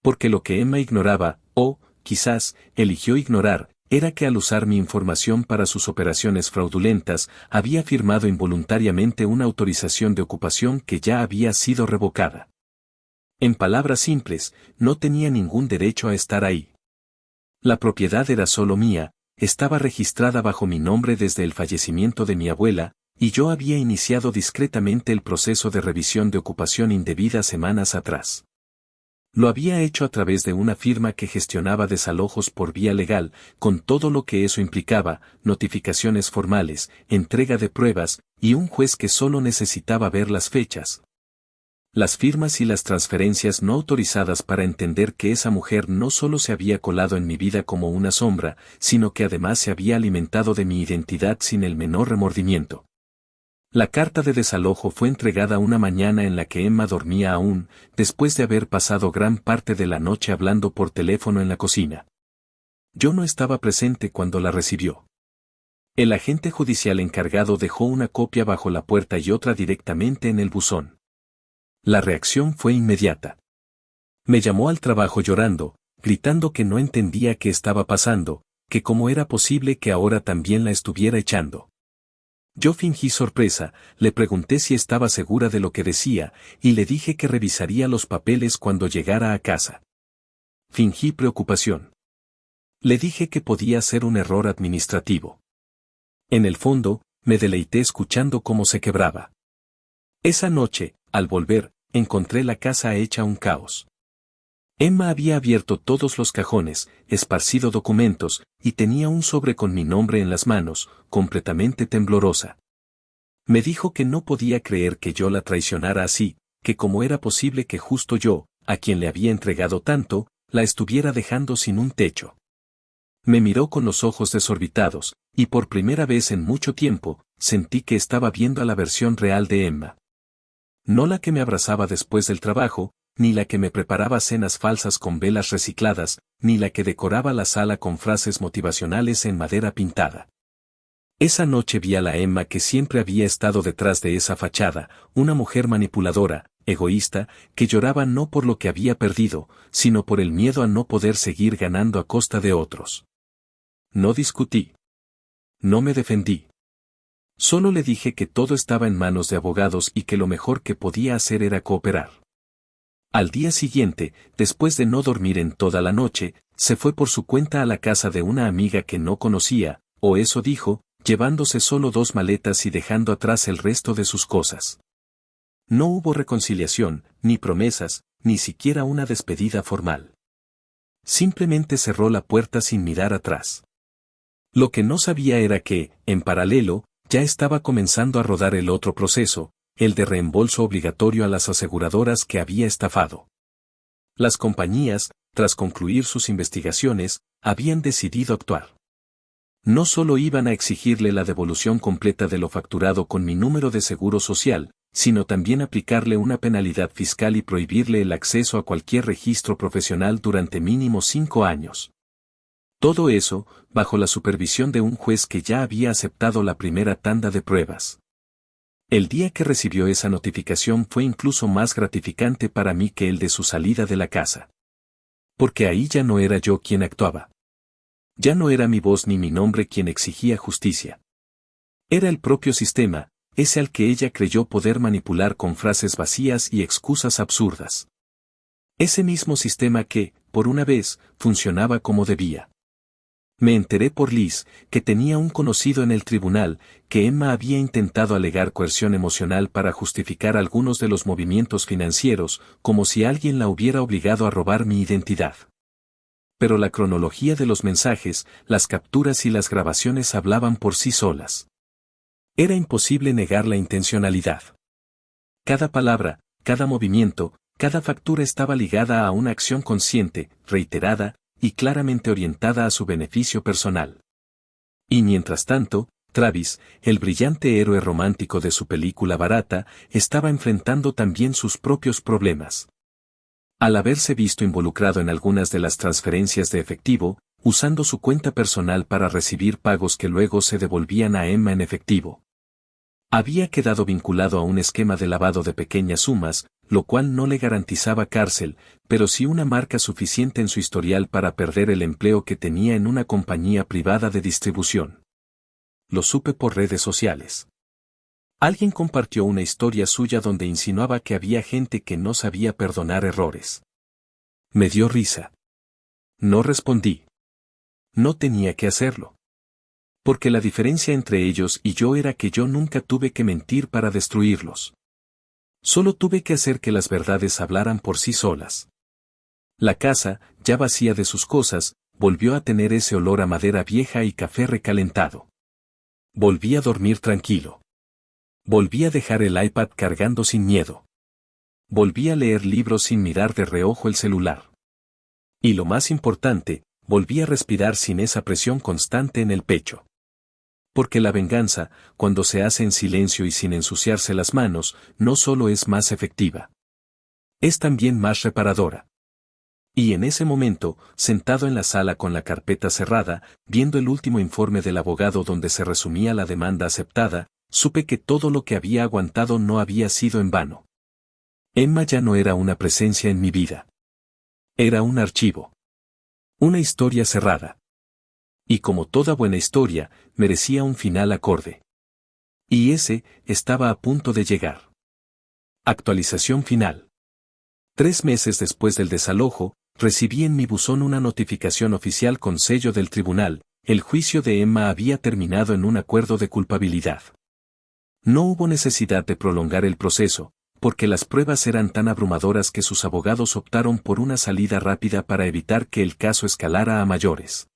Porque lo que Emma ignoraba, o, quizás, eligió ignorar, era que al usar mi información para sus operaciones fraudulentas, había firmado involuntariamente una autorización de ocupación que ya había sido revocada. En palabras simples, no tenía ningún derecho a estar ahí. La propiedad era solo mía, estaba registrada bajo mi nombre desde el fallecimiento de mi abuela, y yo había iniciado discretamente el proceso de revisión de ocupación indebida semanas atrás. Lo había hecho a través de una firma que gestionaba desalojos por vía legal, con todo lo que eso implicaba, notificaciones formales, entrega de pruebas, y un juez que solo necesitaba ver las fechas, las firmas y las transferencias no autorizadas para entender que esa mujer no solo se había colado en mi vida como una sombra, sino que además se había alimentado de mi identidad sin el menor remordimiento. La carta de desalojo fue entregada una mañana en la que Emma dormía aún, después de haber pasado gran parte de la noche hablando por teléfono en la cocina. Yo no estaba presente cuando la recibió. El agente judicial encargado dejó una copia bajo la puerta y otra directamente en el buzón. La reacción fue inmediata. Me llamó al trabajo llorando, gritando que no entendía qué estaba pasando, que cómo era posible que ahora también la estuviera echando. Yo fingí sorpresa, le pregunté si estaba segura de lo que decía, y le dije que revisaría los papeles cuando llegara a casa. Fingí preocupación. Le dije que podía ser un error administrativo. En el fondo, me deleité escuchando cómo se quebraba. Esa noche, al volver, encontré la casa hecha un caos. Emma había abierto todos los cajones, esparcido documentos, y tenía un sobre con mi nombre en las manos, completamente temblorosa. Me dijo que no podía creer que yo la traicionara así, que cómo era posible que justo yo, a quien le había entregado tanto, la estuviera dejando sin un techo. Me miró con los ojos desorbitados, y por primera vez en mucho tiempo, sentí que estaba viendo a la versión real de Emma. No la que me abrazaba después del trabajo, ni la que me preparaba cenas falsas con velas recicladas, ni la que decoraba la sala con frases motivacionales en madera pintada. Esa noche vi a la Emma que siempre había estado detrás de esa fachada, una mujer manipuladora, egoísta, que lloraba no por lo que había perdido, sino por el miedo a no poder seguir ganando a costa de otros. No discutí. No me defendí. Solo le dije que todo estaba en manos de abogados y que lo mejor que podía hacer era cooperar. Al día siguiente, después de no dormir en toda la noche, se fue por su cuenta a la casa de una amiga que no conocía, o eso dijo, llevándose solo 2 maletas y dejando atrás el resto de sus cosas. No hubo reconciliación, ni promesas, ni siquiera una despedida formal. Simplemente cerró la puerta sin mirar atrás. Lo que no sabía era que, en paralelo, ya estaba comenzando a rodar el otro proceso, el de reembolso obligatorio a las aseguradoras que había estafado. Las compañías, tras concluir sus investigaciones, habían decidido actuar. No solo iban a exigirle la devolución completa de lo facturado con mi número de seguro social, sino también aplicarle una penalidad fiscal y prohibirle el acceso a cualquier registro profesional durante mínimo 5 años. Todo eso, bajo la supervisión de un juez que ya había aceptado la primera tanda de pruebas. El día que recibió esa notificación fue incluso más gratificante para mí que el de su salida de la casa. Porque ahí ya no era yo quien actuaba. Ya no era mi voz ni mi nombre quien exigía justicia. Era el propio sistema, ese al que ella creyó poder manipular con frases vacías y excusas absurdas. Ese mismo sistema que, por una vez, funcionaba como debía. Me enteré por Liz, que tenía un conocido en el tribunal, que Emma había intentado alegar coerción emocional para justificar algunos de los movimientos financieros, como si alguien la hubiera obligado a robar mi identidad. Pero la cronología de los mensajes, las capturas y las grabaciones hablaban por sí solas. Era imposible negar la intencionalidad. Cada palabra, cada movimiento, cada factura estaba ligada a una acción consciente, reiterada, y claramente orientada a su beneficio personal. Y mientras tanto, Travis, el brillante héroe romántico de su película barata, estaba enfrentando también sus propios problemas. Al haberse visto involucrado en algunas de las transferencias de efectivo, usando su cuenta personal para recibir pagos que luego se devolvían a Emma en efectivo. Había quedado vinculado a un esquema de lavado de pequeñas sumas, lo cual no le garantizaba cárcel, pero sí una marca suficiente en su historial para perder el empleo que tenía en una compañía privada de distribución. Lo supe por redes sociales. Alguien compartió una historia suya donde insinuaba que había gente que no sabía perdonar errores. Me dio risa. No respondí. No tenía que hacerlo. Porque la diferencia entre ellos y yo era que yo nunca tuve que mentir para destruirlos. Solo tuve que hacer que las verdades hablaran por sí solas. La casa, ya vacía de sus cosas, volvió a tener ese olor a madera vieja y café recalentado. Volví a dormir tranquilo. Volví a dejar el iPad cargando sin miedo. Volví a leer libros sin mirar de reojo el celular. Y lo más importante, volví a respirar sin esa presión constante en el pecho. Porque la venganza, cuando se hace en silencio y sin ensuciarse las manos, no solo es más efectiva. Es también más reparadora. Y en ese momento, sentado en la sala con la carpeta cerrada, viendo el último informe del abogado donde se resumía la demanda aceptada, supe que todo lo que había aguantado no había sido en vano. Emma ya no era una presencia en mi vida. Era un archivo. Una historia cerrada. Y como toda buena historia, merecía un final acorde. Y ese, estaba a punto de llegar. Actualización final. 3 meses después del desalojo, recibí en mi buzón una notificación oficial con sello del tribunal: el juicio de Emma había terminado en un acuerdo de culpabilidad. No hubo necesidad de prolongar el proceso, porque las pruebas eran tan abrumadoras que sus abogados optaron por una salida rápida para evitar que el caso escalara a mayores.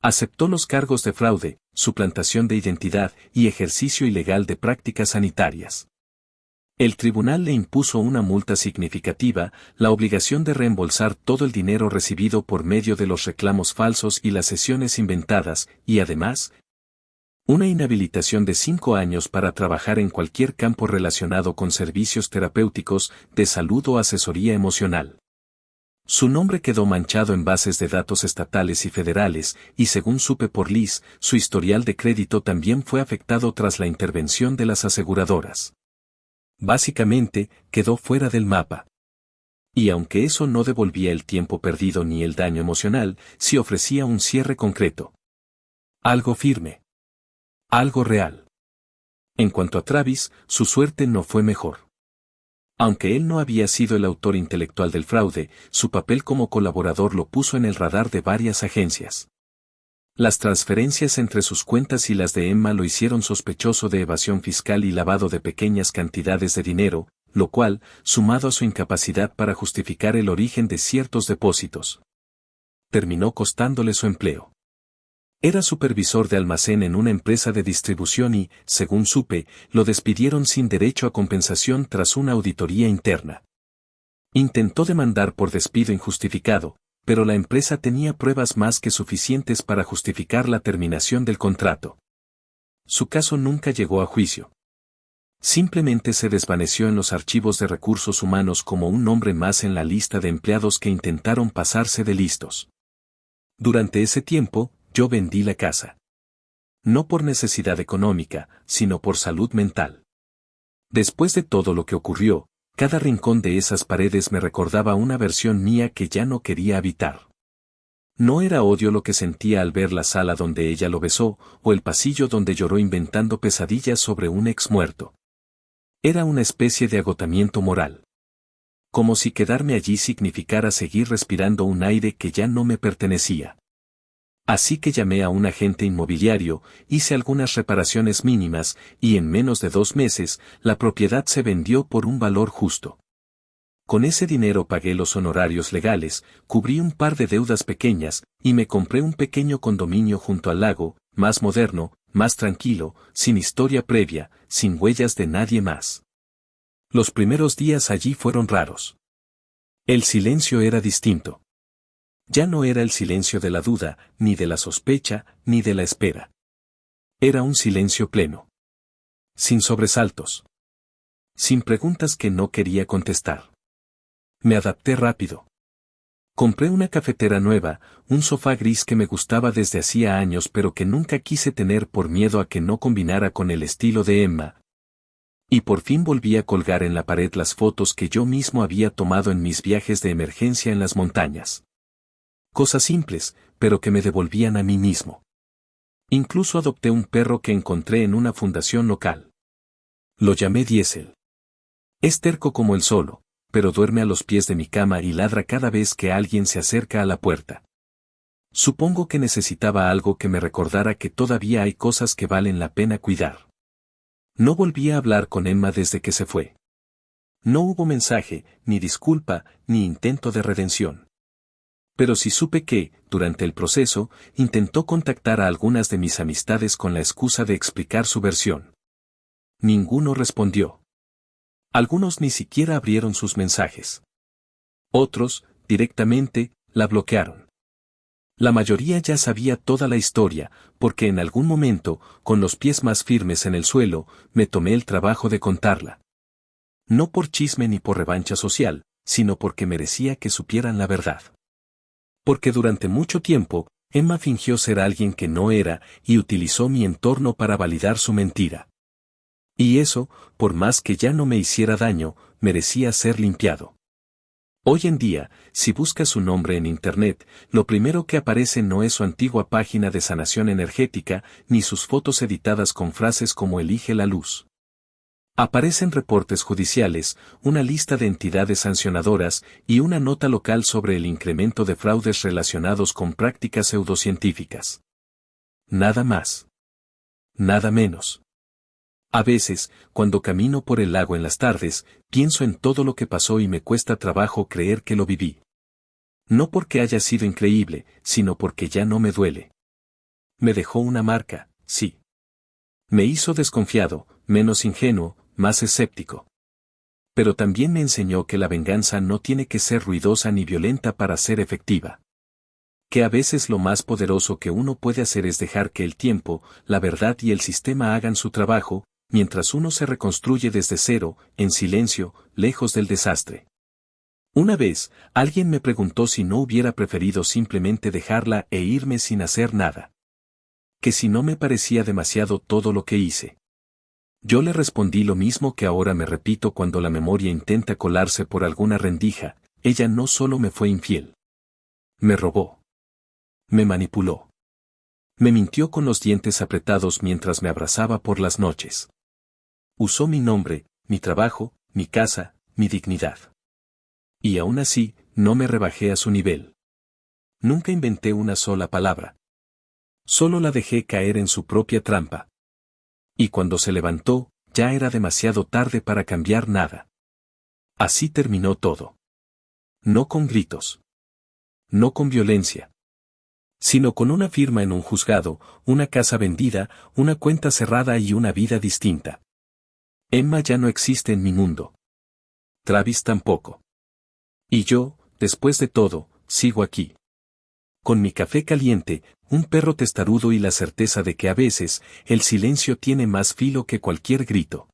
Aceptó los cargos de fraude, suplantación de identidad y ejercicio ilegal de prácticas sanitarias. El tribunal le impuso una multa significativa, la obligación de reembolsar todo el dinero recibido por medio de los reclamos falsos y las sesiones inventadas, y además, una inhabilitación de 5 años para trabajar en cualquier campo relacionado con servicios terapéuticos, de salud o asesoría emocional. Su nombre quedó manchado en bases de datos estatales y federales, y según supe por Liz, su historial de crédito también fue afectado tras la intervención de las aseguradoras. Básicamente, quedó fuera del mapa. Y aunque eso no devolvía el tiempo perdido ni el daño emocional, sí ofrecía un cierre concreto. Algo firme. Algo real. En cuanto a Travis, su suerte no fue mejor. Aunque él no había sido el autor intelectual del fraude, su papel como colaborador lo puso en el radar de varias agencias. Las transferencias entre sus cuentas y las de Emma lo hicieron sospechoso de evasión fiscal y lavado de pequeñas cantidades de dinero, lo cual, sumado a su incapacidad para justificar el origen de ciertos depósitos, terminó costándole su empleo. Era supervisor de almacén en una empresa de distribución y, según supe, lo despidieron sin derecho a compensación tras una auditoría interna. Intentó demandar por despido injustificado, pero la empresa tenía pruebas más que suficientes para justificar la terminación del contrato. Su caso nunca llegó a juicio. Simplemente se desvaneció en los archivos de recursos humanos como un nombre más en la lista de empleados que intentaron pasarse de listos. Durante ese tiempo, yo vendí la casa. No por necesidad económica, sino por salud mental. Después de todo lo que ocurrió, cada rincón de esas paredes me recordaba una versión mía que ya no quería habitar. No era odio lo que sentía al ver la sala donde ella lo besó, o el pasillo donde lloró inventando pesadillas sobre un ex muerto. Era una especie de agotamiento moral. Como si quedarme allí significara seguir respirando un aire que ya no me pertenecía. Así que llamé a un agente inmobiliario, hice algunas reparaciones mínimas, y en menos de 2 meses, la propiedad se vendió por un valor justo. Con ese dinero pagué los honorarios legales, cubrí un par de deudas pequeñas, y me compré un pequeño condominio junto al lago, más moderno, más tranquilo, sin historia previa, sin huellas de nadie más. Los primeros días allí fueron raros. El silencio era distinto. Ya no era el silencio de la duda, ni de la sospecha, ni de la espera. Era un silencio pleno. Sin sobresaltos. Sin preguntas que no quería contestar. Me adapté rápido. Compré una cafetera nueva, un sofá gris que me gustaba desde hacía años pero que nunca quise tener por miedo a que no combinara con el estilo de Emma. Y por fin volví a colgar en la pared las fotos que yo mismo había tomado en mis viajes de emergencia en las montañas. Cosas simples, pero que me devolvían a mí mismo. Incluso adopté un perro que encontré en una fundación local. Lo llamé Diesel. Es terco como el solo, pero duerme a los pies de mi cama y ladra cada vez que alguien se acerca a la puerta. Supongo que necesitaba algo que me recordara que todavía hay cosas que valen la pena cuidar. No volví a hablar con Emma desde que se fue. No hubo mensaje, ni disculpa, ni intento de redención. Pero sí supe que, durante el proceso, intentó contactar a algunas de mis amistades con la excusa de explicar su versión. Ninguno respondió. Algunos ni siquiera abrieron sus mensajes. Otros, directamente, la bloquearon. La mayoría ya sabía toda la historia, porque en algún momento, con los pies más firmes en el suelo, me tomé el trabajo de contarla. No por chisme ni por revancha social, sino porque merecía que supieran la verdad. Porque durante mucho tiempo, Emma fingió ser alguien que no era y utilizó mi entorno para validar su mentira. Y eso, por más que ya no me hiciera daño, merecía ser limpiado. Hoy en día, si buscas su nombre en Internet, lo primero que aparece no es su antigua página de sanación energética, ni sus fotos editadas con frases como "elige la luz". Aparecen reportes judiciales, una lista de entidades sancionadoras y una nota local sobre el incremento de fraudes relacionados con prácticas pseudocientíficas. Nada más. Nada menos. A veces, cuando camino por el lago en las tardes, pienso en todo lo que pasó y me cuesta trabajo creer que lo viví. No porque haya sido increíble, sino porque ya no me duele. Me dejó una marca, sí. Me hizo desconfiado, menos ingenuo, más escéptico. Pero también me enseñó que la venganza no tiene que ser ruidosa ni violenta para ser efectiva. Que a veces lo más poderoso que uno puede hacer es dejar que el tiempo, la verdad y el sistema hagan su trabajo, mientras uno se reconstruye desde cero, en silencio, lejos del desastre. Una vez, alguien me preguntó si no hubiera preferido simplemente dejarla e irme sin hacer nada. Que si no me parecía demasiado todo lo que hice. Yo le respondí lo mismo que ahora me repito cuando la memoria intenta colarse por alguna rendija: ella no solo me fue infiel. Me robó. Me manipuló. Me mintió con los dientes apretados mientras me abrazaba por las noches. Usó mi nombre, mi trabajo, mi casa, mi dignidad. Y aún así, no me rebajé a su nivel. Nunca inventé una sola palabra. Solo la dejé caer en su propia trampa. Y cuando se levantó, ya era demasiado tarde para cambiar nada. Así terminó todo. No con gritos. No con violencia. Sino con una firma en un juzgado, una casa vendida, una cuenta cerrada y una vida distinta. Emma ya no existe en mi mundo. Travis tampoco. Y yo, después de todo, sigo aquí. Con mi café caliente, un perro testarudo y la certeza de que a veces, el silencio tiene más filo que cualquier grito.